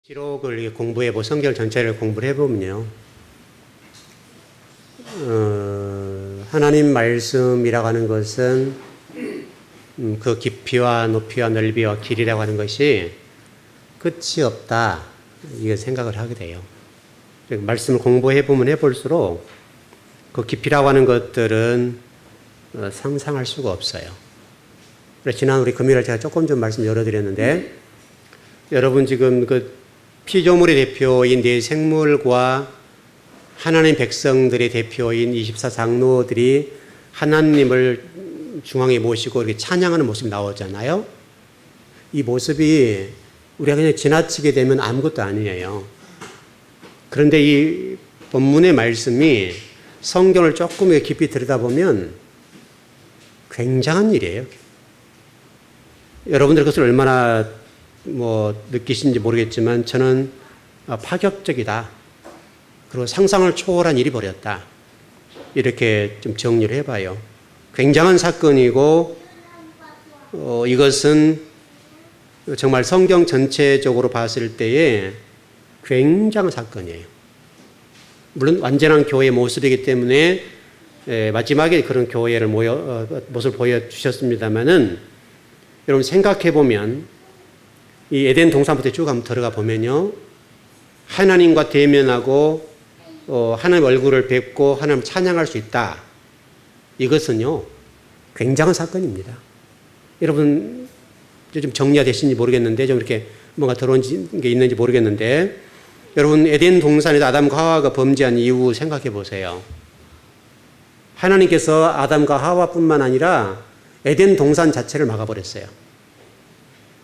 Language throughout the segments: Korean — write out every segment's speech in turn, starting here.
기록을 공부해보고 성경 전체를 공부를 해보면요. 하나님 말씀이라고 하는 것은 그 깊이와 높이와 넓이와 길이라고 하는 것이 끝이 없다. 이게 생각을 하게 돼요. 말씀을 공부해보면 해볼수록 그 깊이라고 하는 것들은 상상할 수가 없어요. 그래서 지난 우리 금요일에 제가 조금 좀 말씀 열어드렸는데 여러분 지금 그 피조물의 대표인 네 생물과 하나님 백성들의 대표인 24장로들이 하나님을 중앙에 모시고 이렇게 찬양하는 모습이 나오잖아요. 이 모습이 우리가 그냥 지나치게 되면 아무것도 아니에요. 그런데 이 본문의 말씀이 성경을 조금 깊이 들여다보면 굉장한 일이에요. 여러분들 그것을 얼마나 느끼신지 모르겠지만 저는 파격적이다. 그리고 상상을 초월한 일이 벌어졌다. 이렇게 좀 정리를 해봐요. 굉장한 사건이고 이것은 정말 성경 전체적으로 봤을 때에 굉장한 사건이에요. 물론 완전한 교회의 모습이기 때문에 마지막에 그런 교회를 모습을 보여주셨습니다마는 여러분 생각해보면 이 에덴 동산부터 쭉 한번 들어가 보면요. 하나님과 대면하고 하나님 얼굴을 뵙고 하나님 찬양할 수 있다. 이것은요. 굉장한 사건입니다. 여러분 좀 정리가 되신지 모르겠는데 좀 이렇게 뭔가 들어온 게 있는지 모르겠는데 여러분 에덴 동산에서 아담과 하와가 범죄한 이유 생각해 보세요. 하나님께서 아담과 하와뿐만 아니라 에덴 동산 자체를 막아버렸어요.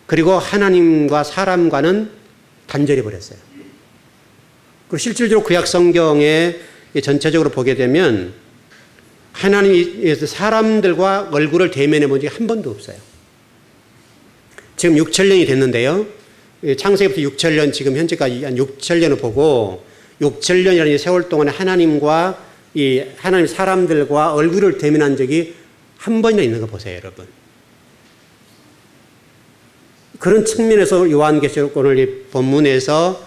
그리고 하나님과 사람과는 단절해 버렸어요. 그리고 실질적으로 구약 성경에 전체적으로 보게 되면 하나님이 사람들과 얼굴을 대면해 본 적이 한 번도 없어요. 지금 6천년이 됐는데요. 창세기부터 6천년 지금 현재까지 한 6천년을 보고 6천년이라는 세월 동안에 하나님과 하나님 사람들과 얼굴을 대면한 적이 한 번이나 있는 거 보세요, 여러분. 그런 측면에서 요한계시록 오늘 이 본문에서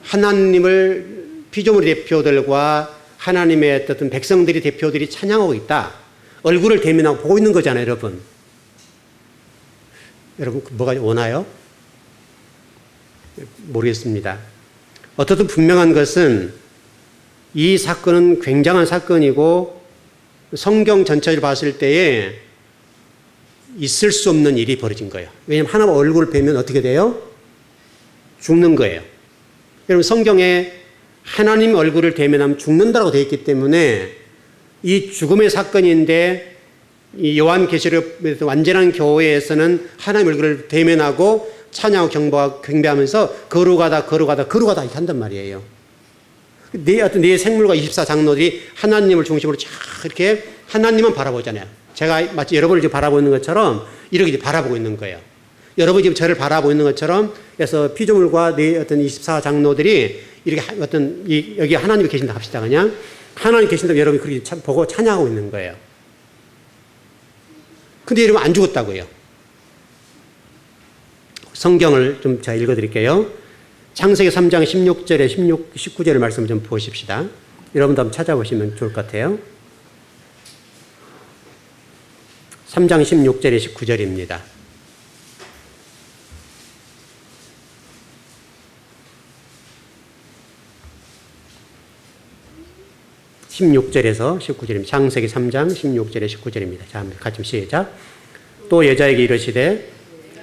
하나님을 피조물의 대표들과 하나님의 어떤 백성들이 대표들이 찬양하고 있다. 얼굴을 대면하고 보고 있는 거잖아요, 여러분. 여러분 뭐가 오나요? 모르겠습니다. 어떻든 분명한 것은 이 사건은 굉장한 사건이고 성경 전체를 봤을 때에 있을 수 없는 일이 벌어진 거예요. 왜냐하면 하나님 얼굴을 뵈면 어떻게 돼요? 죽는 거예요. 여러분 성경에 하나님 얼굴을 대면하면 죽는다고 되어 있기 때문에 이 죽음의 사건인데 이 요한계시록 완전한 교회에서는 하나님 얼굴을 대면하고 찬양하고 경배하면서 거룩하다 이렇게 한단 말이에요. 네 생물과 24장로들이 하나님을 중심으로 쫙 이렇게 하나님만 바라보잖아요. 제가 마치 여러분을 지금 바라보고 있는 것처럼 이렇게 바라보고 있는 거예요. 여러분이 지금 저를 바라보고 있는 것처럼 그래서 피조물과 네 어떤 24장로들이 이렇게 여기 하나님이 계신다 합시다. 그냥 하나님 계신다고 여러분이 그렇게 보고 찬양하고 있는 거예요. 근데 여러분 안 죽었다고요. 성경을 좀 제가 읽어드릴게요. 창세기 3장 16절에 19절의 말씀을 좀 보십시다. 여러분도 한번 찾아보시면 좋을 것 같아요. 3장 16절에 19절입니다. (16절에서) 19절입니다. 창세기 3장 16절에 19절입니다. 자, 같이 시작. 또 여자에게 이르시되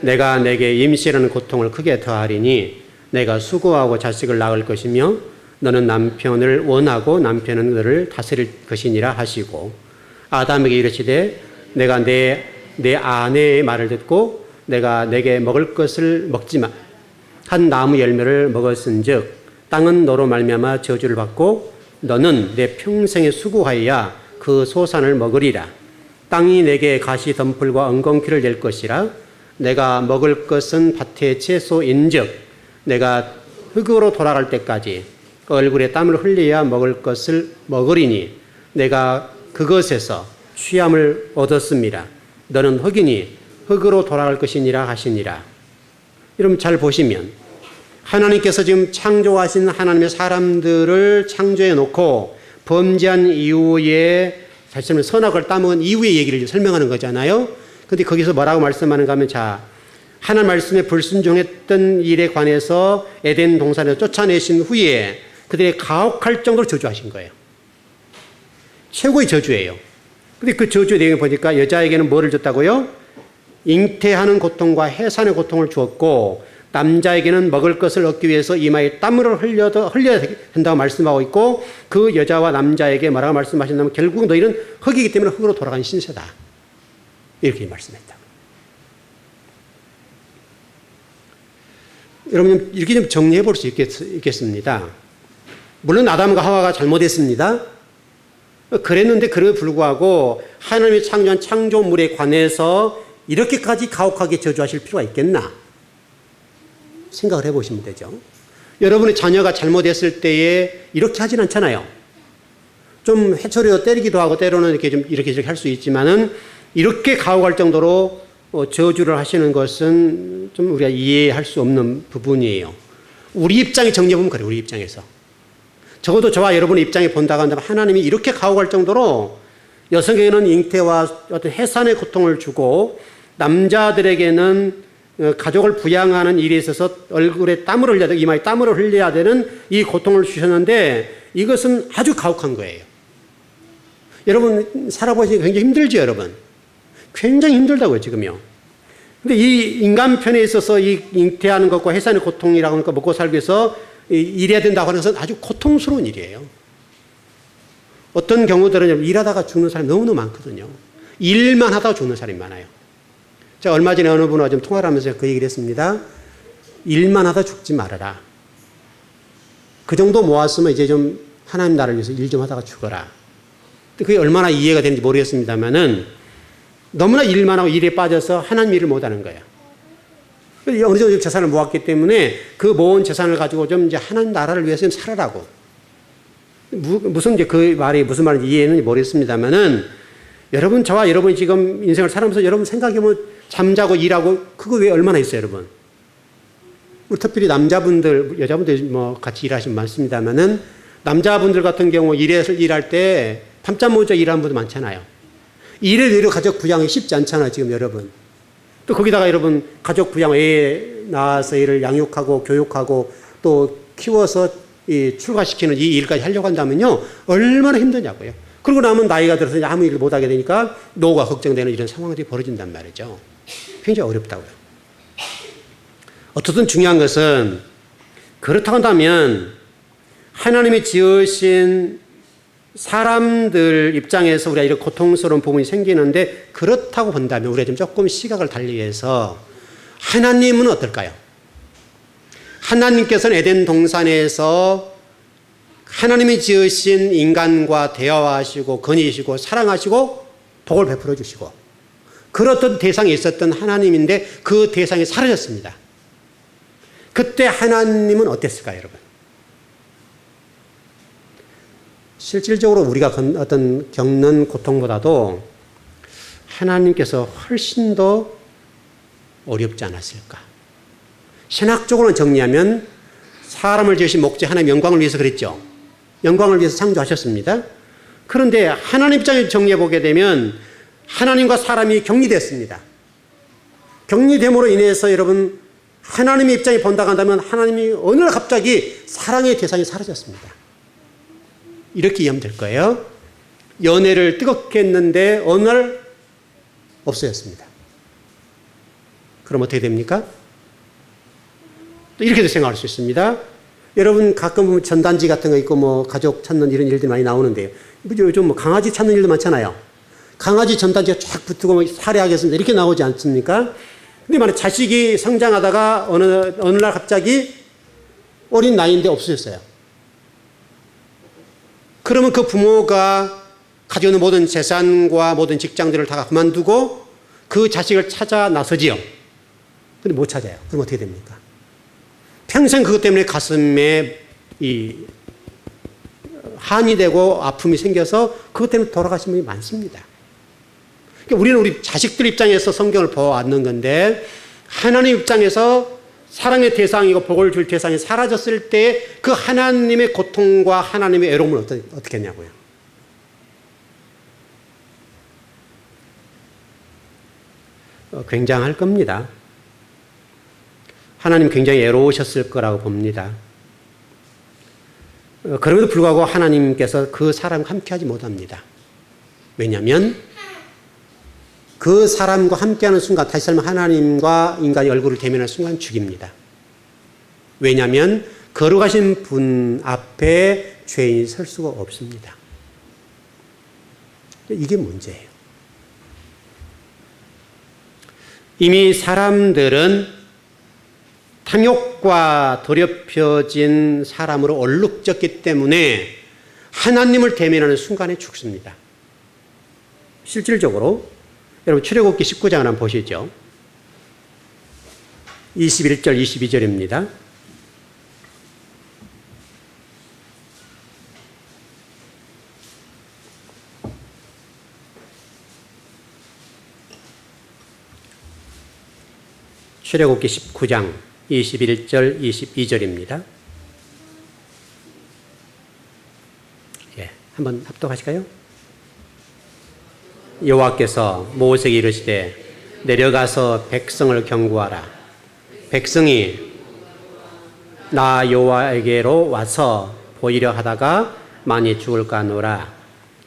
내가 내게 임시라는 고통을 크게 더하리니 내가 수고하고 자식을 낳을 것이며 너는 남편을 원하고 남편은 너를 다스릴 것이니라 하시고 아담에게 이르시되 내가 내 아내의 말을 듣고 내가 내게 먹을 것을 먹지마 한 나무 열매를 먹었은즉 땅은 너로 말미암아 저주를 받고 너는 내 평생에 수고하여야 그 소산을 먹으리라. 땅이 내게 가시 덤불과 엉겅퀴를 낼 것이라. 내가 먹을 것은 밭의 채소인즉 내가 흙으로 돌아갈 때까지 얼굴에 땀을 흘려야 먹을 것을 먹으리니 내가 그것에서 취함을 얻었습니다. 너는 흙이니 흙으로 돌아갈 것이니라 하시니라. 여러분 잘 보시면 하나님께서 지금 창조하신 하나님의 사람들을 창조해 놓고 범죄한 이후에 사실 선악을 따먹은 이후의 얘기를 설명하는 거잖아요. 근데 거기서 뭐라고 말씀하는가 하면 자, 하나님 말씀에 불순종했던 일에 관해서 에덴 동산에서 쫓아내신 후에 그들이 가혹할 정도로 저주하신 거예요. 최고의 저주예요. 근데 그 저주 내용을 보니까 여자에게는 뭐를 줬다고요? 잉태하는 고통과 해산의 고통을 주었고 남자에게는 먹을 것을 얻기 위해서 이마에 땀을 흘려야 된다고 말씀하고 있고 그 여자와 남자에게 뭐라고 말씀하셨냐면 결국 너희는 흙이기 때문에 흙으로 돌아가는 신세다. 이렇게 말씀했다. 여러분 이렇게 좀 정리해 볼 수 있겠습니다. 물론 아담과 하와가 잘못했습니다. 그랬는데 그럼에도 불구하고 하나님이 창조한 창조물에 관해서 이렇게까지 가혹하게 저주하실 필요가 있겠나? 생각을 해보시면 되죠. 여러분의 자녀가 잘못했을 때에 이렇게 하진 않잖아요. 좀 해초리로 때리기도 하고 때로는 이렇게 좀 이렇게 할 수 있지만은 이렇게 가혹할 정도로 저주를 하시는 것은 좀 우리가 이해할 수 없는 부분이에요. 우리 입장에 정리해보면 그래요. 우리 입장에서. 적어도 저와 여러분의 입장에 본다고 한다면 하나님이 이렇게 가혹할 정도로 여성에게는 잉태와 어떤 해산의 고통을 주고 남자들에게는 가족을 부양하는 일에 있어서 얼굴에 땀을 흘려야 되고 이마에 땀을 흘려야 되는 이 고통을 주셨는데 이것은 아주 가혹한 거예요. 여러분 살아보시기 굉장히 힘들죠, 여러분. 굉장히 힘들다고요, 지금요. 근데 이 인간 편에 있어서 이 잉태하는 것과 해산의 고통이라고 하니까 먹고 살기 위해서 일해야 된다고 하는 것은 아주 고통스러운 일이에요. 어떤 경우들은 일하다가 죽는 사람이 너무너무 많거든요. 일만 하다가 죽는 사람이 많아요. 제가 얼마 전에 어느 분과 좀 통화를 하면서 그 얘기를 했습니다. 일만 하다 죽지 말아라. 그 정도 모았으면 이제 좀 하나님 나라를 위해서 일 좀 하다가 죽어라. 그게 얼마나 이해가 되는지 모르겠습니다만은 너무나 일만 하고 일에 빠져서 하나님 일을 못하는 거예요. 어느 정도 재산을 모았기 때문에 그 모은 재산을 가지고 좀 이제 하나님 나라를 위해서 좀 살아라고. 무슨 이제 그 말이 무슨 말인지 이해했는지 모르겠습니다만은 여러분 저와 여러분이 지금 인생을 살아면서 여러분 생각해보면 잠자고 일하고 그거 왜 얼마나 있어요, 여러분? 우리 특별히 남자분들, 여자분들 뭐 같이 일하시면 많습니다만은 남자분들 같은 경우 일할 때 밤잠 못 자고 일하는 분도 많잖아요. 일을 위로 가족 부양이 쉽지 않잖아요, 지금 여러분. 또 거기다가 여러분 가족 부양, 애 낳아서 애를 양육하고 교육하고 또 키워서 출가시키는 이 일까지 하려고 한다면요, 얼마나 힘드냐고요. 그러고 나면 나이가 들어서 아무 일을 못하게 되니까 노후가 걱정되는 이런 상황들이 벌어진단 말이죠. 굉장히 어렵다고요. 어쨌든 중요한 것은 그렇다고 한다면 하나님이 지으신 사람들 입장에서 우리가 이런 고통스러운 부분이 생기는데 그렇다고 본다면 우리가 좀 조금 시각을 달리해서 하나님은 어떨까요? 하나님께서는 에덴 동산에서 하나님이 지으신 인간과 대화하시고 건의시고 사랑하시고 복을 베풀어 주시고 그렇던 대상에 있었던 하나님인데 그 대상이 사라졌습니다. 그때 하나님은 어땠을까요, 여러분? 실질적으로 우리가 어떤 겪는 고통보다도 하나님께서 훨씬 더 어렵지 않았을까? 신학적으로는 정리하면 사람을 지으신 목적 하나님의 영광을 위해서 그랬죠. 영광을 위해서 창조하셨습니다. 그런데 하나님 입장에서 정리해 보게 되면 하나님과 사람이 격리됐습니다. 격리됨으로 인해서 여러분 하나님의 입장에 본다고 한다면 하나님이 어느 날 갑자기 사랑의 대상이 사라졌습니다. 이렇게 이해하면 될 거예요. 연애를 뜨겁게 했는데 어느 날 없어졌습니다. 그럼 어떻게 됩니까? 또 이렇게도 생각할 수 있습니다. 여러분 가끔 보면 전단지 같은 거 있고 뭐 가족 찾는 이런 일들이 많이 나오는데요. 요즘 뭐 강아지 찾는 일도 많잖아요. 강아지 전단지가 쫙 붙고 뭐 살해하겠습니다. 이렇게 나오지 않습니까? 근데 만약 자식이 성장하다가 어느 날 갑자기 어린 나이인데 없어졌어요. 그러면 그 부모가 가지고 있는 모든 재산과 모든 직장들을 다 그만두고 그 자식을 찾아 나서지요. 근데 못 찾아요. 그럼 어떻게 됩니까? 평생 그것 때문에 가슴에 한이 되고 아픔이 생겨서 그것 때문에 돌아가신 분이 많습니다. 그러니까 우리는 우리 자식들 입장에서 성경을 보아왔는 건데 하나님 입장에서 사랑의 대상이고 복을 줄 대상이 사라졌을 때 그 하나님의 고통과 하나님의 애로움을 어떻게 했냐고요. 굉장할 겁니다. 하나님 굉장히 애로우셨을 거라고 봅니다. 그럼에도 불구하고 하나님께서 그 사람과 함께하지 못합니다. 왜냐하면 그 사람과 함께하는 순간, 다시 말하면 하나님과 인간이 얼굴을 대면하는 순간 죽입니다. 왜냐하면 거룩하신 분 앞에 죄인이 설 수가 없습니다. 이게 문제예요. 이미 사람들은 탐욕과 더럽혀진 사람으로 얼룩졌기 때문에 하나님을 대면하는 순간에 죽습니다. 실질적으로 여러분 출애굽기 19장을 한번 보시죠. 21절 22절입니다. 출애굽기 19장 21절 22절입니다. 예, 한번 합독하실까요? 여호와께서 모세에게 이르시되 내려가서 백성을 경고하라. 백성이 나 여호와에게로 와서 보이려 하다가 많이 죽을까 하노라.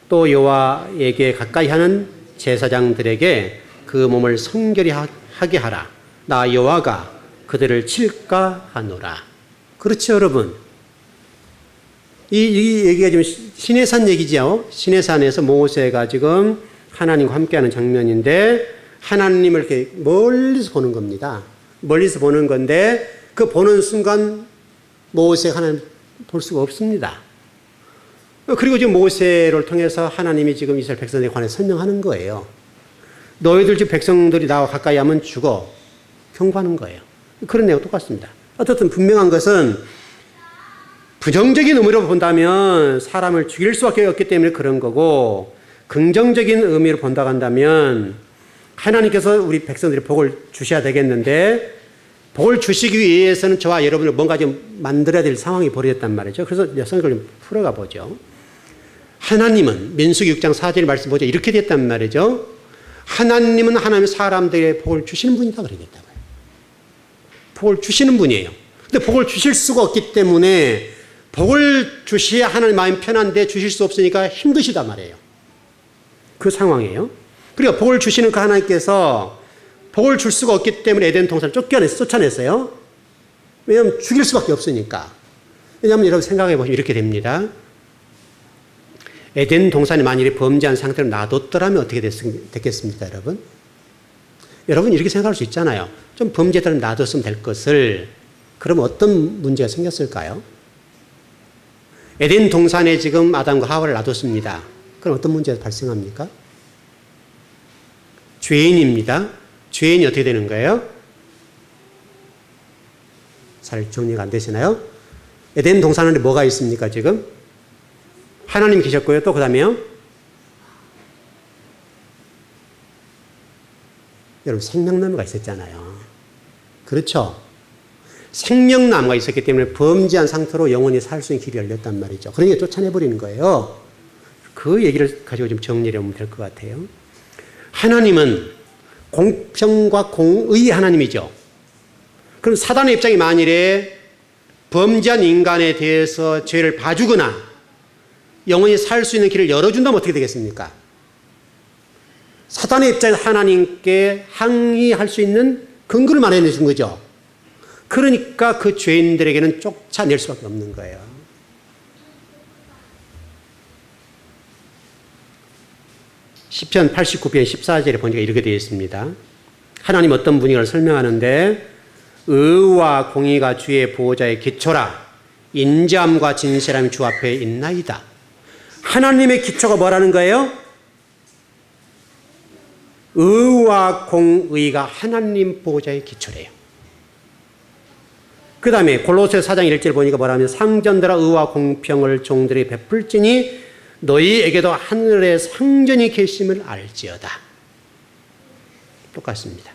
또 여호와에게 가까이 하는 제사장들에게 그 몸을 성결히 하게 하라. 나 여호와가 그들을 칠까 하노라. 그렇죠, 여러분. 이 얘기가 지금 시내산 얘기죠. 시내산에서 모세가 지금 하나님과 함께하는 장면인데 하나님을 이렇게 멀리서 보는 겁니다. 멀리서 보는 건데 그 보는 순간 모세가 하나님 볼 수가 없습니다. 그리고 지금 모세를 통해서 하나님이 지금 이스라엘 백성들에 관해 설명하는 거예요. 너희들 지금 백성들이 나와 가까이 하면 죽어. 경고하는 거예요. 그런 내용 똑같습니다. 어쨌든 분명한 것은 부정적인 의미로 본다면 사람을 죽일 수밖에 없기 때문에 그런 거고 긍정적인 의미로 본다고 한다면 하나님께서 우리 백성들이 복을 주셔야 되겠는데 복을 주시기 위해서는 저와 여러분을 뭔가 좀 만들어야 될 상황이 벌어졌단 말이죠. 그래서 성경을 좀 풀어가 보죠. 하나님은 민수기 6장 4절 말씀 보죠. 이렇게 됐단 말이죠. 하나님은 하나님의 사람들에게 복을 주시는 분이다 그러겠다고요. 복을 주시는 분이에요. 근데 복을 주실 수가 없기 때문에 복을 주셔야 하나님 마음이 편한데 주실 수 없으니까 힘드시단 말이에요. 그 상황이에요. 그러니까 복을 주시는 그 하나님께서 복을 줄 수가 없기 때문에 에덴 동산을 쫓아냈어요. 왜냐하면 죽일 수밖에 없으니까. 왜냐하면 여러분 생각해 보시면 이렇게 됩니다. 에덴 동산이 만일에 범죄한 상태로 놔뒀더라면 어떻게 됐겠습니까, 여러분? 여러분 이렇게 생각할 수 있잖아요. 좀 범죄대로 놔뒀으면 될 것을. 그럼 어떤 문제가 생겼을까요? 에덴 동산에 지금 아담과 하와를 놔뒀습니다. 그럼 어떤 문제가 발생합니까? 죄인입니다. 죄인이 어떻게 되는 거예요? 잘 정리가 안 되시나요? 에덴 동산 안에 뭐가 있습니까, 지금? 하나님 계셨고요. 또 그 다음에요? 여러분, 생명나무가 있었잖아요. 그렇죠? 생명나무가 있었기 때문에 범죄한 상태로 영원히 살 수 있는 길이 열렸단 말이죠. 그러니까 쫓아내버리는 거예요. 그 얘기를 가지고 좀 정리를 해보면 될 것 같아요. 하나님은 공평과 공의의 하나님이죠. 그럼 사단의 입장이 만일에 범죄한 인간에 대해서 죄를 봐주거나 영원히 살 수 있는 길을 열어준다면 어떻게 되겠습니까? 사단의 입장에서 하나님께 항의할 수 있는 근거를 마련해 준 거죠. 그러니까 그 죄인들에게는 쫓아낼 수밖에 없는 거예요. 시편 89편 14절에 보니까 이렇게 되어 있습니다. 하나님 어떤 분인가를 설명하는데 의와 공의가 주의 보호자의 기초라 인자함과 진실함이 주 앞에 있나이다. 하나님의 기초가 뭐라는 거예요? 의와 공의가 하나님 보호자의 기초래요. 그 다음에 골로새 4장 1절 보니까 뭐라면 상전들아 의와 공평을 종들이 베풀지니 너희에게도 하늘에 상전이 계심을 알지어다. 똑같습니다.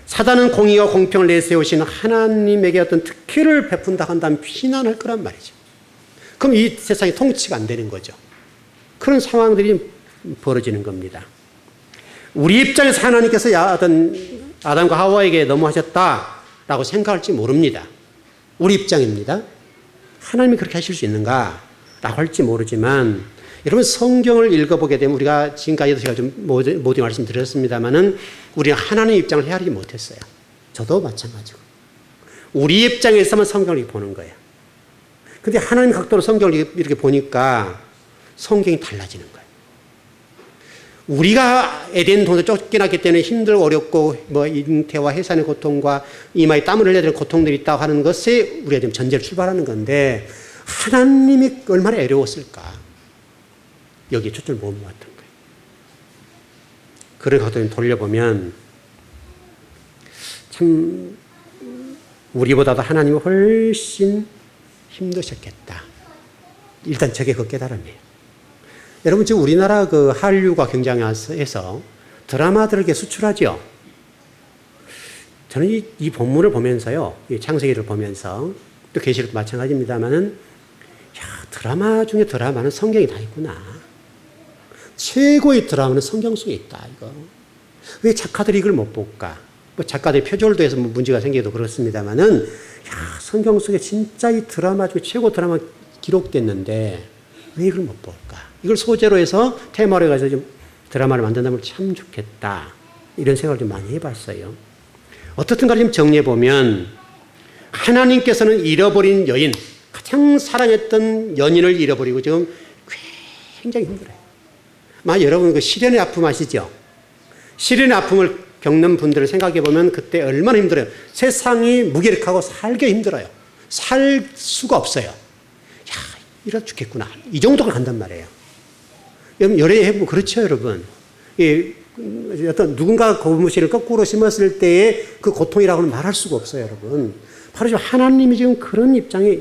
사단은 공의와 공평을 내세우시는 하나님에게 어떤 특혜를 베푼다 한다면 비난할 거란 말이죠. 그럼 이 세상이 통치가 안 되는 거죠. 그런 상황들이 벌어지는 겁니다. 우리 입장에서 하나님께서 어떤 아담과 하와에게 너무하셨다라고 생각할지 모릅니다. 우리 입장입니다. 하나님이 그렇게 하실 수 있는가라고 할지 모르지만 여러분 성경을 읽어보게 되면 우리가 지금까지도 제가 좀 모두 말씀드렸습니다만은 우리가 하나님의 입장을 헤아리지 못했어요. 저도 마찬가지고. 우리 입장에서만 성경을 이렇게 보는 거예요. 근데 하나님 각도로 성경을 이렇게 보니까 성경이 달라지는 거예요. 우리가 에덴 동산에 쫓겨났기 때문에 힘들고 어렵고 뭐 잉태와 해산의 고통과 이마에 땀을 흘려야 될 고통들이 있다고 하는 것에 우리가 지금 전제를 출발하는 건데 하나님이 얼마나 어려웠을까. 여기에 초점을 못 모았던 거예요. 그런 각도를 돌려보면 참 우리보다도 하나님이 훨씬 힘드셨겠다. 일단 저게 그 깨달음이에요. 여러분 지금 우리나라 그 한류가 굉장해서 드라마들을 이렇게 수출하죠. 저는 이 본문을 보면서요, 이 창세기를 보면서 또 계시록도 마찬가지입니다만은, 야 드라마 중에 드라마는 성경이 다 있구나. 최고의 드라마는 성경 속에 있다. 이거 왜 작가들이 이걸 못 볼까? 뭐 작가들이 표절도 해서 뭐 문제가 생기도 그렇습니다만은, 야 성경 속에 진짜 이 드라마 중에 최고 드라마 기록됐는데 왜 이걸 못 볼까? 이걸 소재로 해서 테마로 해가지고 좀 드라마를 만든다면 참 좋겠다. 이런 생각을 좀 많이 해봤어요. 어떻든 간에 좀 정리해보면 하나님께서는 잃어버린 여인, 가장 사랑했던 연인을 잃어버리고 지금 굉장히 힘들어요. 여러분 그 시련의 아픔 아시죠? 시련의 아픔을 겪는 분들을 생각해보면 그때 얼마나 힘들어요. 세상이 무기력하고 살기 힘들어요. 살 수가 없어요. 야, 이래 죽겠구나. 이 정도가 간단 말이에요. 여러분, 열애해보면 그렇죠, 여러분. 어떤 누군가 고무신을 거꾸로 심었을 때의 그 고통이라고는 말할 수가 없어요, 여러분. 바로 지금 하나님이 지금 그런 입장에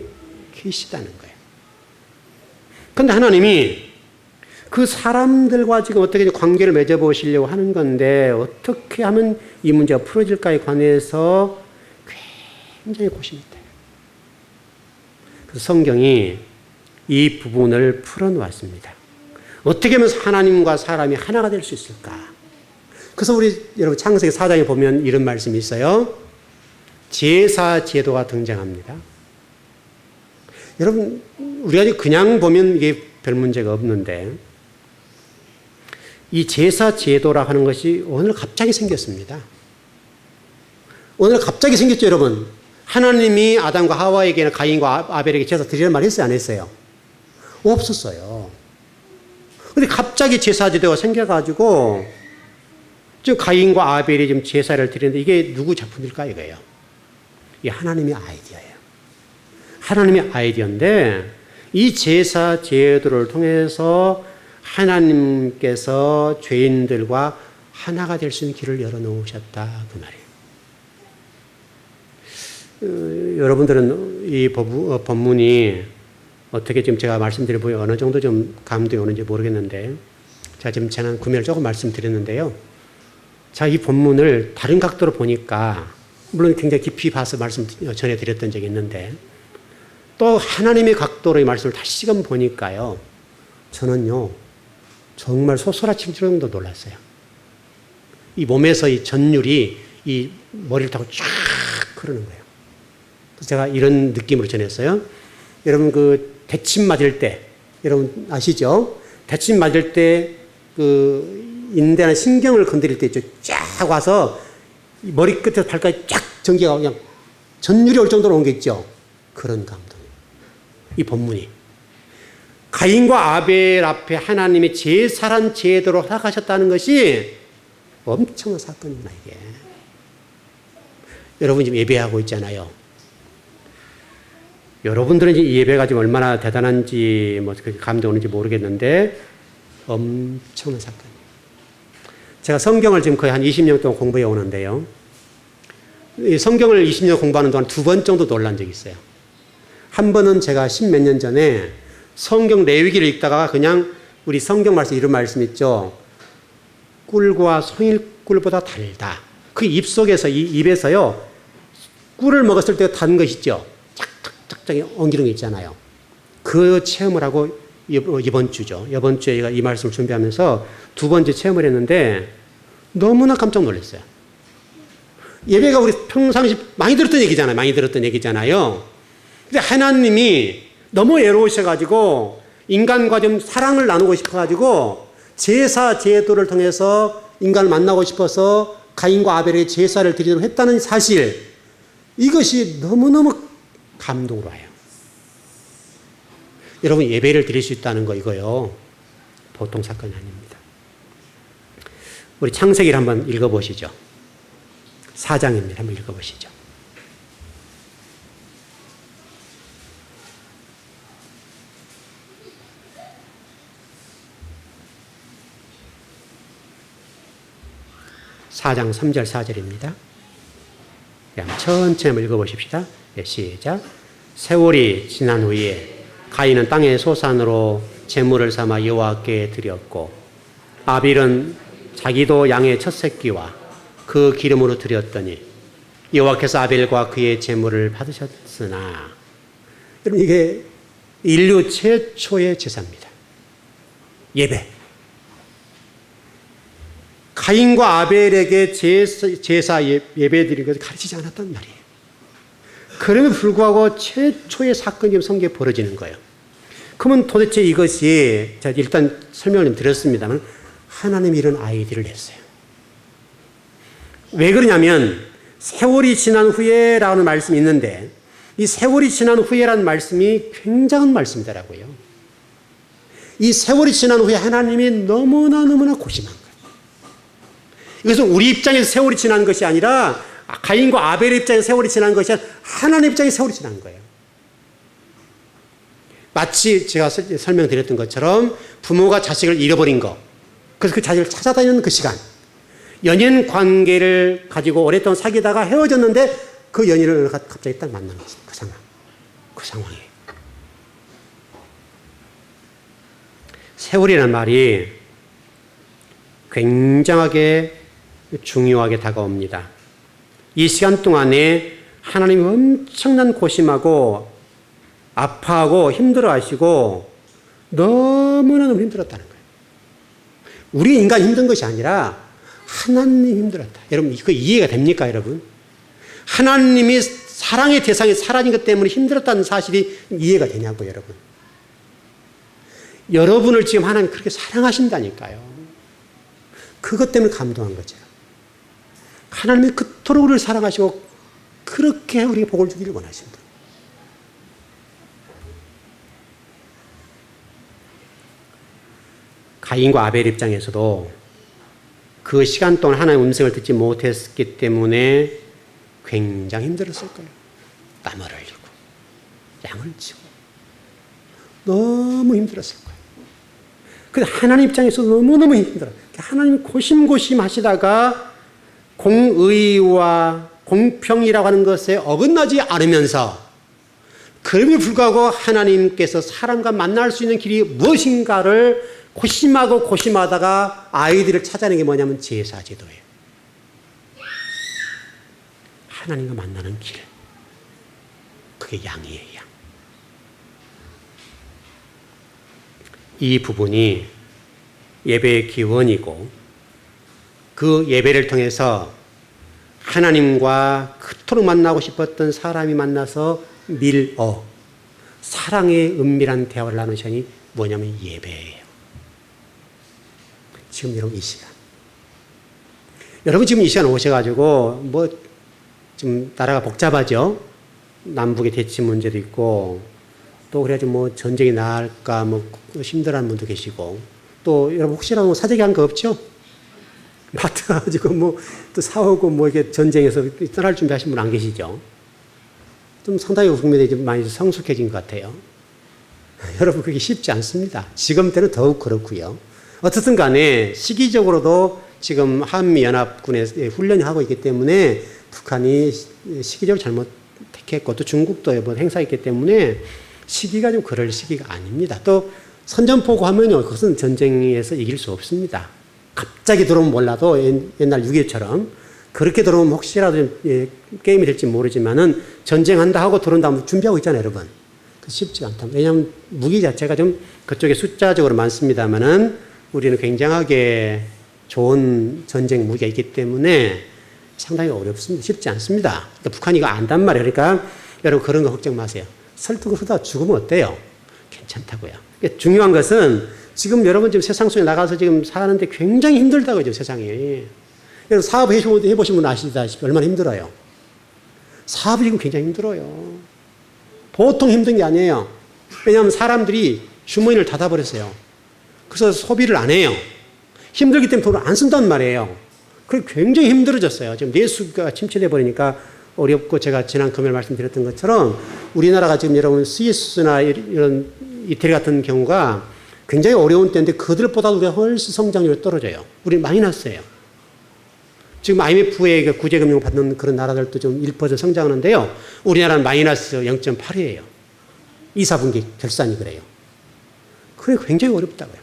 계시다는 거예요. 그런데 하나님이 그 사람들과 지금 어떻게 관계를 맺어보시려고 하는 건데 어떻게 하면 이 문제가 풀어질까에 관해서 굉장히 고심이 돼요. 그래서 성경이 이 부분을 풀어놓았습니다. 어떻게 하면 하나님과 사람이 하나가 될 수 있을까? 그래서 우리 여러분 창세기 4장에 보면 이런 말씀이 있어요. 제사 제도가 등장합니다. 여러분 우리가 그냥 보면 이게 별 문제가 없는데 이 제사 제도라 하는 것이 오늘 갑자기 생겼습니다. 오늘 갑자기 생겼죠, 여러분. 하나님이 아담과 하와에게나 가인과 아벨에게 제사 드리라는 말 했어요, 안 했어요? 없었어요. 근데 갑자기 제사 제도가 생겨가지고 지금 가인과 아벨이 지금 제사를 드리는데 이게 누구 작품일까 이거예요? 이게 하나님의 아이디어예요. 하나님의 아이디어인데 이 제사 제도를 통해서 하나님께서 죄인들과 하나가 될 수 있는 길을 열어놓으셨다 그 말이에요. 여러분들은 이 본문이 어떻게 지금 제가 말씀드려 보여 어느 정도 좀 감동이 오는지 모르겠는데 제가 지금 지난 금요일 조금 말씀드렸는데요. 자, 이 본문을 다른 각도로 보니까 물론 굉장히 깊이 봐서 말씀 전해드렸던 적이 있는데 또 하나님의 각도로 이 말씀을 다시금 보니까요. 저는요 정말 소스라칠 정도 놀랐어요. 이 몸에서 이 전율이 이 머리를 타고 쫙 흐르는 거예요. 그래서 제가 이런 느낌으로 전했어요. 여러분 그 대침 맞을 때 여러분 아시죠? 대침 맞을 때 그 인대나 신경을 건드릴 때 있죠. 쫙 와서 머리 끝에서 발까지 쫙 전기가 그냥 전율이 올 정도로 온 게 있죠. 그런 감동이에요. 이 본문이. 가인과 아벨 앞에 하나님의 제사란 제도로 허락하셨다는 것이 엄청난 사건이구나, 이게. 여러분 지금 예배하고 있잖아요. 여러분들은 이 예배가 지금 얼마나 대단한지, 뭐, 감동이 오는지 모르겠는데, 엄청난 사건이에요. 제가 성경을 지금 거의 한 20년 동안 공부해 오는데요. 이 성경을 20년 공부하는 동안 2번 정도 놀란 적이 있어요. 한 번은 제가 10몇 년 전에 성경 레위기를 읽다가 그냥 우리 성경 말씀 이런 말씀 있죠. 꿀과 송일꿀보다 달다. 그 입속에서, 이 입에서요, 꿀을 먹었을 때 단 것 있죠? 짝짝짝짝 엉기는 거 있잖아요. 그 체험을 하고 이번 주죠. 이번 주에 제가 이 말씀을 준비하면서 두 번째 체험을 했는데 너무나 깜짝 놀랐어요. 예배가 우리 평상시 많이 들었던 얘기잖아요. 많이 들었던 얘기잖아요. 근데 하나님이 너무 애로우셔가지고 인간과 좀 사랑을 나누고 싶어가지고 제사 제도를 통해서 인간을 만나고 싶어서 가인과 아벨에게 제사를 드리도록 했다는 사실, 이것이 너무너무 감동으로 와요. 여러분, 예배를 드릴 수 있다는 거 이거요, 보통 사건이 아닙니다. 우리 창세기를 한번 읽어보시죠. 4장입니다. 한번 읽어보시죠. (4장) 3절 4절입니다. 천천히 한번 읽어보십시다. 네, 시작. 세월이 지난 후에 가인은 땅의 소산으로 제물을 삼아 여호와께 드렸고 아벨은 자기도 양의 첫 새끼와 그 기름으로 드렸더니 여호와께서 아벨과 그의 제물을 받으셨으나, 여러분, 이게 인류 최초의 제사입니다. 예배. 가인과 아벨에게 제사 예배드리는 것을 가르치지 않았단 말이에요. 그럼에도 불구하고 최초의 사건이 성경에 벌어지는 거예요. 그러면 도대체 이것이, 제가 일단 설명을 좀 드렸습니다만, 하나님이 이런 아이디어를 냈어요. 왜 그러냐면, 세월이 지난 후에라는 말씀이 있는데, 이 세월이 지난 후에라는 말씀이 굉장한 말씀이더라고요. 이 세월이 지난 후에 하나님이 너무나 고심한 거예요. 이것은 우리 입장에서 세월이 지난 것이 아니라 가인과 아벨의 입장에서 세월이 지난 것이 아니라 하나님 입장에서 세월이 지난 거예요. 마치 제가 설명드렸던 것처럼 부모가 자식을 잃어버린 거, 그래서 그 자식을 찾아다니는 그 시간, 연인 관계를 가지고 오랫동안 사귀다가 헤어졌는데 그 연인을 갑자기 딱 만나는 거죠. 그 상황이에요. 세월이라는 말이 굉장하게 중요하게 다가옵니다. 이 시간 동안에 하나님이 엄청난 고심하고 아파하고 힘들어하시고 너무나 힘들었다는 거예요. 우리 인간이 힘든 것이 아니라 하나님이 힘들었다. 여러분, 이거 이해가 됩니까, 여러분? 하나님이 사랑의 대상이 사라진 것 때문에 힘들었다는 사실이 이해가 되냐고요, 여러분? 여러분을 지금 하나님 그렇게 사랑하신다니까요. 그것 때문에 감동한 거죠. 하나님이 그토록 우리를 사랑하시고 그렇게 우리에게 복을 주기를 원하신다. 가인과 아벨 입장에서도 그 시간 동안 하나님의 음성을 듣지 못했기 때문에 굉장히 힘들었을 거예요. 땀을 흘리고 양을 치고 너무 힘들었을 거예요. 근데 하나님 입장에서 너무너무 힘들어요. 하나님이 고심고심 하시다가 공의와 공평이라고 하는 것에 어긋나지 않으면서, 그럼에도 불구하고 하나님께서 사람과 만날 수 있는 길이 무엇인가를 고심하고 고심하다가 아이들을 찾아내는 게 뭐냐면 제사제도예요. 하나님과 만나는 길. 그게 양이에요, 양. 이 부분이 예배의 기원이고, 그 예배를 통해서 하나님과 그토록 만나고 싶었던 사람이 만나서 사랑의 은밀한 대화를 나누는 시간이 뭐냐면 예배예요. 지금 여러분 이 시간. 여러분 지금 이 시간 오셔가지고 좀 나라가 복잡하죠. 남북의 대치 문제도 있고, 또 그래가지고 전쟁이 나을까 힘들어하는 분도 계시고, 또 여러분 혹시라도 사재기한 거 없죠? 마트 가지고 또 사오고 이렇게 전쟁에서 떠날 준비하신 분 안 계시죠? 좀 상당히 국민들이 좀 많이 성숙해진 것 같아요. 여러분, 그게 쉽지 않습니다. 지금 때는 더욱 그렇고요. 어떻든 간에 시기적으로도 지금 한미연합군에 훈련을 하고 있기 때문에 북한이 시기적으로 잘못 택했고, 또 중국도 이번 행사했기 때문에 시기가 좀 그럴 시기가 아닙니다. 또 선전포고 하면요, 그것은 전쟁에서 이길 수 없습니다. 갑자기 들어오면 몰라도 옛날 6.25처럼 그렇게 들어오면 혹시라도 게임이 될지 모르지만은 전쟁한다 하고 들어온다 하면 준비하고 있잖아요, 여러분. 쉽지 않다. 왜냐하면 무기 자체가 좀 그쪽에 숫자적으로 많습니다만은 우리는 굉장하게 좋은 전쟁 무기가 있기 때문에 상당히 어렵습니다. 쉽지 않습니다. 그러니까 북한이 이거 안단 말이에요. 그러니까 여러분 그런 거 걱정 마세요. 설득을 하다 죽으면 어때요? 괜찮다고요. 그러니까 중요한 것은 지금 여러분 지금 세상 속에 나가서 지금 사는데 굉장히 힘들다고요, 지금 세상이. 여러분 사업 해보신 분 아시다시피 얼마나 힘들어요. 사업이 지금 굉장히 힘들어요. 보통 힘든 게 아니에요. 왜냐하면 사람들이 주머니를 닫아버렸어요. 그래서 소비를 안 해요. 힘들기 때문에 돈을 안 쓴단 말이에요. 그래서 굉장히 힘들어졌어요. 지금 내수가 침체돼 버리니까 어렵고 제가 지난 금요일 말씀드렸던 것처럼 우리나라가 지금 여러분 스위스나 이런 이태리 같은 경우가 굉장히 어려운 때인데 그들보다 우리가 훨씬 성장률이 떨어져요. 우리는 마이너스예요. 지금 IMF의 구제금융을 받는 그런 나라들도 좀 1% 성장하는데요. 우리나라는 마이너스 0.8이에요. 2, 4분기 결산이 그래요. 그게 굉장히 어렵다고요.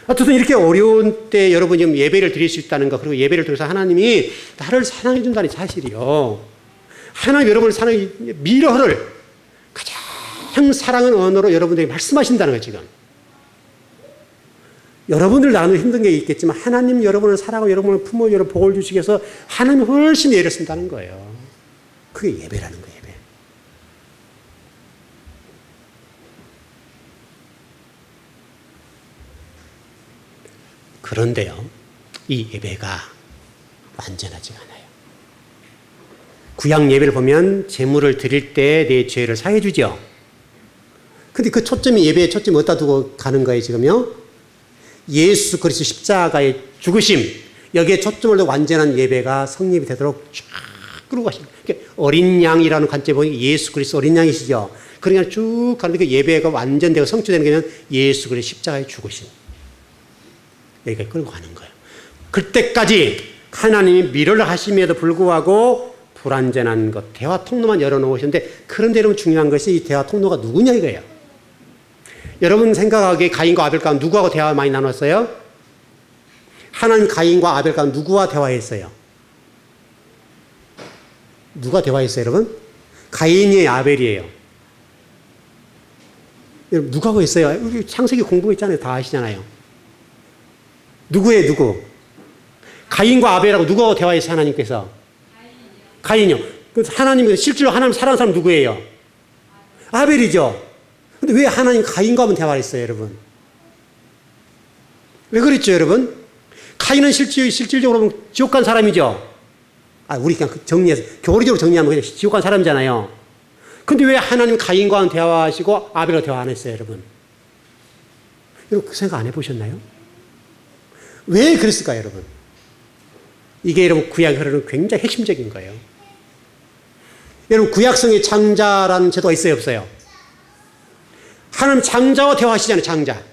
어쨌든 이렇게 어려운 때 여러분이 지금 예배를 드릴 수 있다는 거, 그리고 예배를 통해서 하나님이 나를 사랑해 준다는 사실이요. 하나님 여러분을 사랑해, 미러를 가장 사랑하는 언어로 여러분들에게 말씀하신다는 거예요, 지금. 여러분들 나는 힘든 게 있겠지만 하나님 여러분을 사랑하고 여러분을 품어 여러분 복을 주시기 위해서 하나님이 훨씬 예를 쓴다는 거예요. 그게 예배라는 거예요, 예배. 그런데요, 이 예배가 완전하지가 않아요. 구약 예배를 보면 제물을 드릴 때 내 죄를 사해 주죠. 근데 그 초점이 예배의 초점이 어디다 두고 가는 거예요, 지금요? 예수 그리스도 십자가의 죽으심, 여기에 초점을 두고 완전한 예배가 성립이 되도록 쫙 끌고 가시는 거예요. 어린 양이라는 관점에 보니 예수 그리스도 어린 양이시죠. 그러니까 쭉 가는데 그 예배가 완전되고 성취되는 게 예수 그리스도 십자가의 죽으심. 여기까지 끌고 가는 거예요. 그때까지 하나님이 미련을 하심에도 불구하고 불완전한 것, 대화 통로만 열어놓으셨는데, 그런데 여러분 중요한 것이 이 대화 통로가 누구냐 이거예요. 여러분 생각하기에 가인과 아벨 가운데 누구하고 대화 많이 나눴어요? 하나님 가인과 아벨 가운데 누구와 대화했어요? 누가 대화했어요, 여러분? 가인이에요, 아벨이에요? 여러분 누구하고 했어요? 창세기 공부했잖아요. 다 아시잖아요. 누구예요, 누구? 가인과 아벨하고 누구하고 대화했어요, 하나님께서? 가인이요. 하나님, 실제로 하나님 사랑하는 사람 누구예요? 아벨이죠. 근데 왜 하나님 가인과 한번 대화를 했어요, 여러분? 왜 그랬죠, 여러분? 가인은 실질적으로 보면 지옥 간 사람이죠. 우리 그냥 정리해서, 교리적으로 정리하면 그냥 지옥 간 사람이잖아요. 근데 왜 하나님 가인과 대화하시고 아벨과 대화 안 했어요, 여러분? 여러분, 그 생각 안 해보셨나요? 왜 그랬을까요, 여러분? 이게 여러분 구약에 흐르는 굉장히 핵심적인 거예요. 여러분, 구약성의 장자라는 제도가 있어요, 없어요? 하나님 장자와 대화하시잖아요, 장자.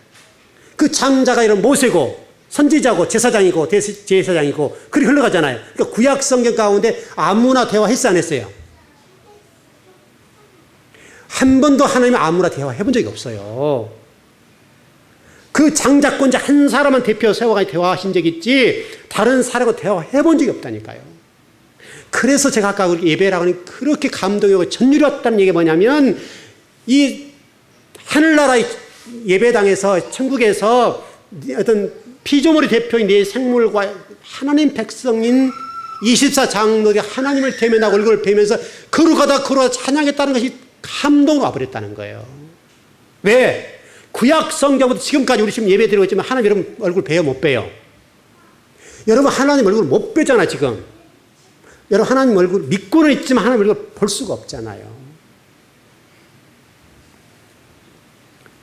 그 장자가 이런 모세고, 선지자고, 제사장이고, 대제사장이고, 그렇게 흘러가잖아요. 그러니까 구약 성경 가운데 아무나 대화했어, 안 했어요? 한 번도 하나님이 아무나 대화해본 적이 없어요. 그 장자권자 한 사람만 대표 세워가 대화하신 적이 있지, 다른 사람과 대화해본 적이 없다니까요. 그래서 제가 아까 예배라고 하니 그렇게 감동이 오고 전율이 왔다는 얘기가 뭐냐면, 이 하늘나라의 예배당에서 천국에서 어떤 피조물의 대표인 내 생물과 하나님 백성인 24장로들이 하나님을 대면하고 얼굴을 뵈면서 거룩하다 거룩하다 찬양했다는 것이 감동으로 와버렸다는 거예요. 왜? 구약 성경부터 지금까지 우리 지금 예배 드리고 있지만 하나님 여러분 얼굴 뵈요, 못 뵈요? 여러분 하나님 얼굴 못 뵈잖아, 지금. 여러분 하나님 얼굴 믿고는 있지만 하나님 얼굴 볼 수가 없잖아요.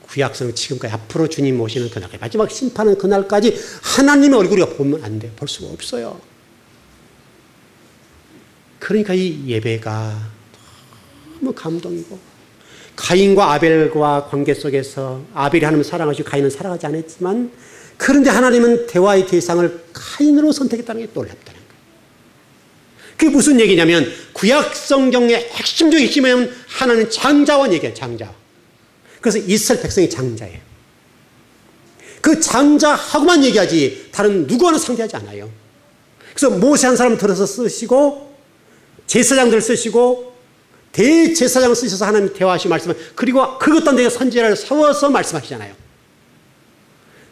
구약성 지금까지 앞으로 주님 오시는 그날까지, 마지막 심판은 그날까지 하나님의 얼굴이 보면 안 돼요. 볼 수가 없어요. 그러니까 이 예배가 너무 감동이고, 가인과 아벨과 관계 속에서 아벨이 하나님을 사랑하시고 가인은 사랑하지 않았지만, 그런데 하나님은 대화의 대상을 가인으로 선택했다는 게 놀랍다는 거예요. 그게 무슨 얘기냐면, 구약 성경의 핵심적인 핵심이 뭐냐면 하나님은 장자와 얘기해요, 장자. 그래서 이스라엘 백성이 장자예요. 그 장자하고만 얘기하지 다른 누구와는 상대하지 않아요. 그래서 모세 한 사람 들어서 쓰시고 제사장들 쓰시고 대제사장을 쓰셔서 하나님 대화하시고 말씀하시고 그리고 그것도 안 되게 선지자를 세워서 말씀하시잖아요.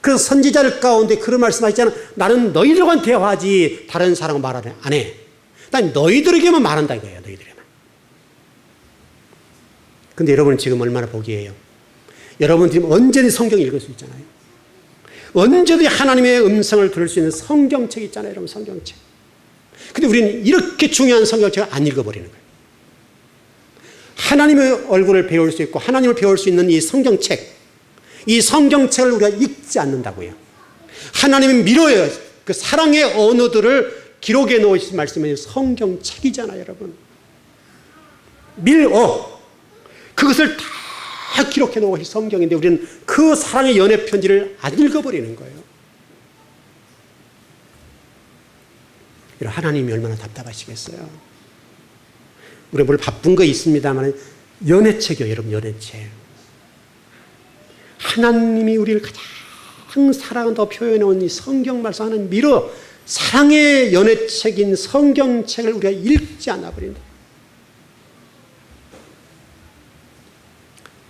그래서 선지자들 가운데 그런 말씀하시잖아요. 나는 너희들과는 대화하지 다른 사람과 말 안 해. 난 너희들에게만 말한다 이거예요. 너희들에게만. 근데 여러분은 지금 얼마나 복이에요. 여러분 지금 언제든지 성경 읽을 수 있잖아요. 언제든지 하나님의 음성을 들을 수 있는 성경책 있잖아요. 여러분 성경책. 근데 우리는 이렇게 중요한 성경책을 안 읽어버리는 거예요. 하나님의 얼굴을 배울 수 있고 하나님을 배울 수 있는 이 성경책, 이 성경책을 우리가 읽지 않는다고요. 하나님은 미로예요. 그 사랑의 언어들을 기록해 놓으신 말씀이 성경책이잖아요, 여러분. 밀어. 그것을 다 기록해 놓으신 성경인데 우리는 그 사랑의 연애 편지를 안 읽어버리는 거예요. 하나님이 얼마나 답답하시겠어요. 우리 뭘 바쁜 거 있습니다만 연애책이요, 여러분. 연애책. 하나님이 우리를 가장 사랑한다고 표현해온 이 성경 말씀하는 미로 사랑의 연애책인 성경책을 우리가 읽지 않아 버린다.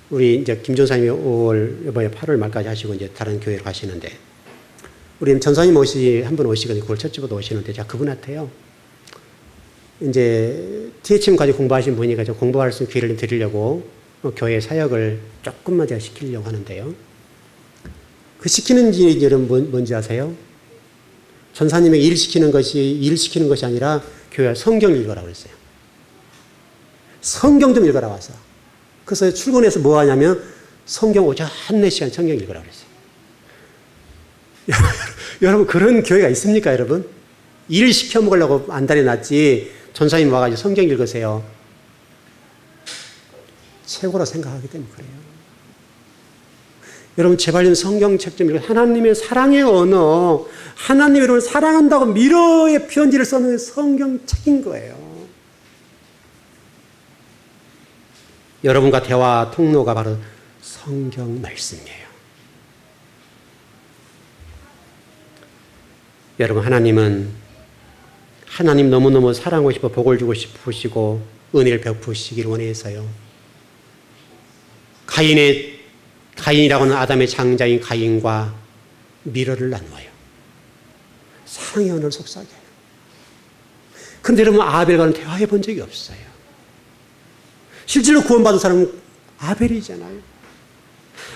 우리 이제 김 전사님이 5월 이번에 8월 말까지 하시고 이제 다른 교회로 가시는데 우리 전사님 한 분 오시거든요. 9월 첫 주부터 오시는데 제가 그분한테요. 이제 THM까지 공부하신 분이니까 좀 공부할 수 있는 기회를 드리려고 교회 사역을 조금만 제가 시키려고 하는데요. 그 시키는 일은 뭔지 아세요? 전사님에게 일 시키는 것이 아니라 교회 성경 읽으라고 그랬어요. 성경 좀 읽으라 와서. 그래서 출근해서 뭐 하냐면 성경 오전 4시간 성경 읽으라고 그랬어요. 여러분 그런 교회가 있습니까, 여러분? 일 시켜 먹으려고 안달이 났지 전사님 와가지고 성경 읽으세요. 최고라 생각하기 때문에 그래요. 여러분 제발 좀 성경책 좀 읽고 하나님의 사랑의 언어, 하나님이 여러분을 사랑한다고 미로의 편지를 써놓은 성경책인 거예요. 여러분과 대화 통로가 바로 성경 말씀이에요. 여러분 하나님 너무너무 사랑하고 싶어 복을 주고 싶으시고 은혜를 베푸시기를 원해서요. 가인이라고 하는 아담의 장자인 가인과 미러를 나누어요. 사랑의 언어를 속삭여요. 그런데 여러분 아벨과는 대화해 본 적이 없어요. 실제로 구원받은 사람은 아벨이잖아요.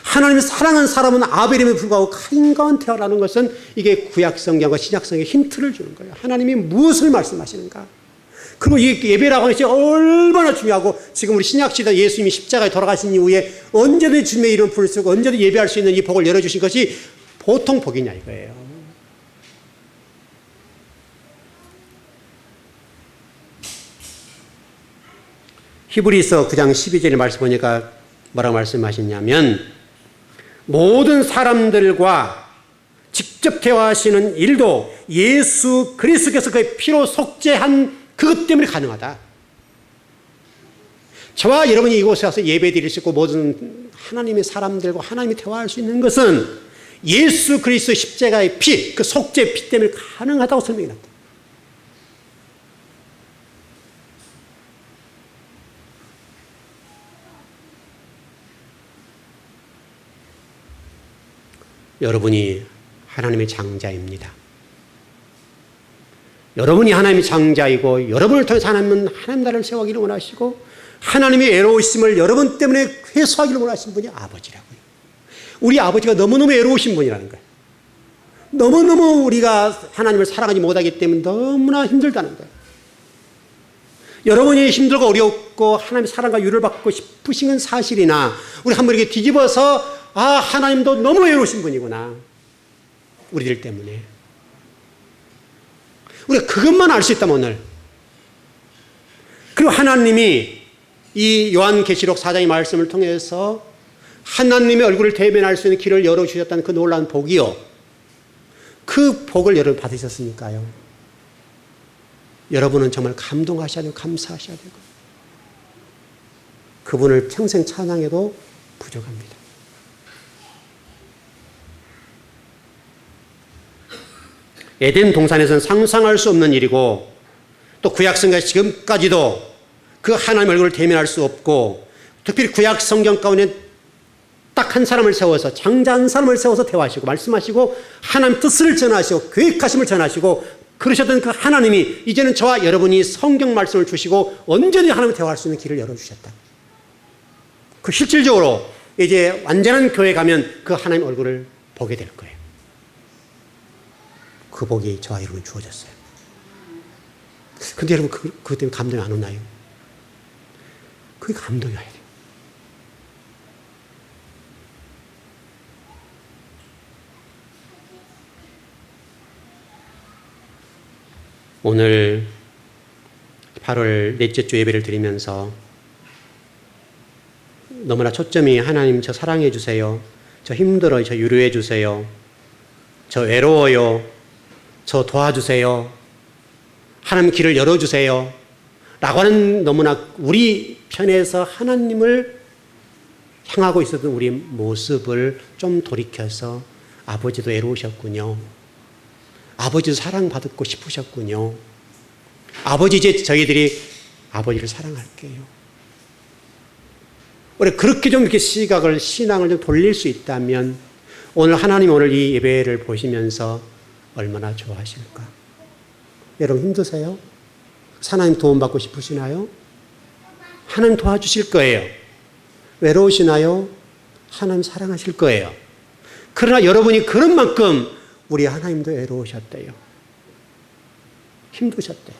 하나님이 사랑하는 사람은 아벨임에 불구하고 가인과는 대화라는 것은 이게 구약성경과 신약성경에 힌트를 주는 거예요. 하나님이 무엇을 말씀하시는가. 그리고 이 예배라고 하는 것이 얼마나 중요하고 지금 우리 신약시대 예수님이 십자가에 돌아가신 이후에 언제든지 주님의 이름 부를 수 있고 언제든지 예배할 수 있는 이 복을 열어주신 것이 보통 복이냐 이거예요. 히브리서 9장 12절의 말씀 보니까 뭐라고 말씀하시냐면 모든 사람들과 직접 대화하시는 일도 예수 그리스도께서 그의 피로 속죄한 그것 때문에 가능하다. 저와 여러분이 이곳에 와서 예배 드릴 수 있고 모든 하나님의 사람들과 하나님이 대화할 수 있는 것은 예수 그리스도 십자가의 피, 그 속죄 피 때문에 가능하다고 설명이 납니다. 여러분이 하나님의 장자입니다. 여러분이 하나님의 장자이고 여러분을 통해서 하나님은 하나님 나라를 세우기를 원하시고 하나님의 애로우심을 여러분 때문에 회수하기를 원하신 분이 아버지라고요. 우리 아버지가 너무너무 애로우신 분이라는 거예요. 너무너무 우리가 하나님을 사랑하지 못하기 때문에 너무나 힘들다는 거예요. 여러분이 힘들고 어렵고 하나님의 사랑과 유를 받고 싶으신 건 사실이나 우리 한번 이렇게 뒤집어서 하나님도 너무 애로우신 분이구나. 우리들 때문에. 우리가 그것만 알 수 있다면 오늘. 그리고 하나님이 이 요한계시록 4장의 말씀을 통해서 하나님의 얼굴을 대면할 수 있는 길을 열어주셨다는 그 놀라운 복이요. 그 복을 여러분 받으셨으니까요. 여러분은 정말 감동하셔야 되고 감사하셔야 되고 그분을 평생 찬양해도 부족합니다. 에덴 동산에서는 상상할 수 없는 일이고 또 구약성경 지금까지도 그 하나님 얼굴을 대면할 수 없고 특별히 구약 성경 가운데 딱 한 사람을 세워서 장자 한 사람을 세워서 대화하시고 말씀하시고 하나님 뜻을 전하시고 계획하심을 전하시고 그러셨던 그 하나님이 이제는 저와 여러분이 성경 말씀을 주시고 언제든지 하나님과 대화할 수 있는 길을 열어주셨다. 그 실질적으로 이제 완전한 교회 가면 그 하나님 얼굴을 보게 될 거예요. 그 복이 저와 여러분 주어졌어요. 근데 여러분 그것 때문에 감동이 안 오나요? 그게 감동이 와야 돼요. 오늘 8월 넷째 주 예배를 드리면서 너무나 초점이 하나님 저 사랑해 주세요. 저 힘들어요. 저 위로해 주세요. 저 외로워요. 저 도와주세요. 하나님 길을 열어주세요. 라고 하는 너무나 우리 편에서 하나님을 향하고 있었던 우리 모습을 좀 돌이켜서 아버지도 외로우셨군요. 아버지도 사랑받고 싶으셨군요. 아버지 이제 저희들이 아버지를 사랑할게요. 우리 그렇게 좀 이렇게 시각을 신앙을 좀 돌릴 수 있다면 오늘 하나님 오늘 이 예배를 보시면서 얼마나 좋아하실까? 여러분 힘드세요? 하나님 도움받고 싶으시나요? 하나님 도와주실 거예요. 외로우시나요? 하나님 사랑하실 거예요. 그러나 여러분이 그런 만큼 우리 하나님도 외로우셨대요. 힘드셨대요.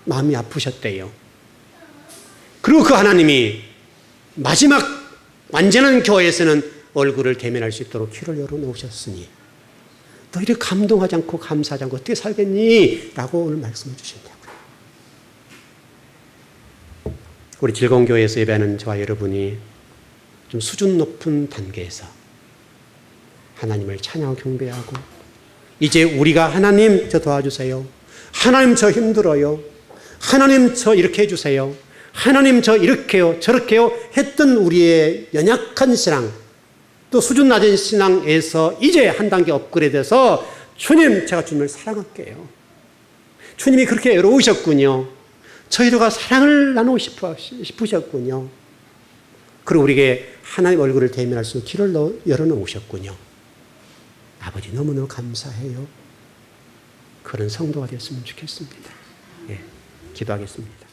마음이 아프셨대요. 그리고 그 하나님이 마지막 완전한 교회에서는 얼굴을 대면할 수 있도록 길을 열어놓으셨으니 너희들 감동하지 않고 감사하지 않고 어떻게 살겠니? 라고 오늘 말씀해 주신다고요. 우리 즐거운 교회에서 예배하는 저와 여러분이 좀 수준 높은 단계에서 하나님을 찬양하고 경배하고 이제 우리가 하나님 저 도와주세요. 하나님 저 힘들어요. 하나님 저 이렇게 해주세요. 하나님 저 이렇게요 저렇게요 했던 우리의 연약한 신앙 또 수준 낮은 신앙에서 이제 한 단계 업그레이드해서 주님 제가 주님을 사랑할게요. 주님이 그렇게 외로우셨군요. 저희들과 사랑을 나누고 싶으셨군요. 그리고 우리에게 하나님 얼굴을 대면할 수 있는 길을 열어놓으셨군요. 아버지 너무너무 감사해요. 그런 성도가 되었으면 좋겠습니다. 예, 기도하겠습니다.